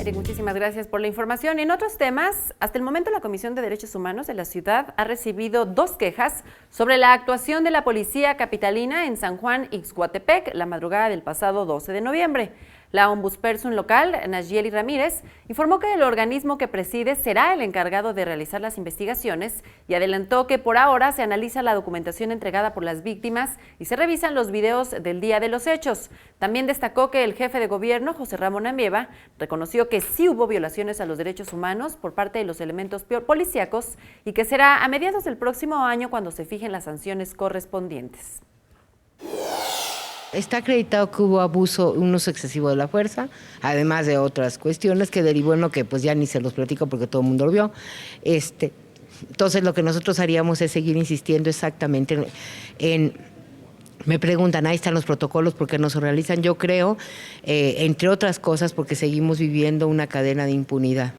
Eric, muchísimas gracias por la información. En otros temas, hasta el momento la Comisión de Derechos Humanos de la ciudad ha recibido 2 quejas sobre la actuación de la policía capitalina en San Juan Ixhuatepec la madrugada del pasado 12 de noviembre. La ombudsperson local, Nayeli Ramírez, informó que el organismo que preside será el encargado de realizar las investigaciones y adelantó que por ahora se analiza la documentación entregada por las víctimas y se revisan los videos del día de los hechos. También destacó que el jefe de gobierno, José Ramón Ambieva, reconoció que sí hubo violaciones a los derechos humanos por parte de los elementos policíacos y que será a mediados del próximo año cuando se fijen las sanciones correspondientes. Está acreditado que hubo un uso excesivo de la fuerza, además de otras cuestiones que derivó en lo que pues ya ni se los platico porque todo el mundo lo vio. Entonces lo que nosotros haríamos es seguir insistiendo exactamente en me preguntan, ahí están los protocolos, ¿por qué no se realizan? Yo creo, entre otras cosas, porque seguimos viviendo una cadena de impunidad.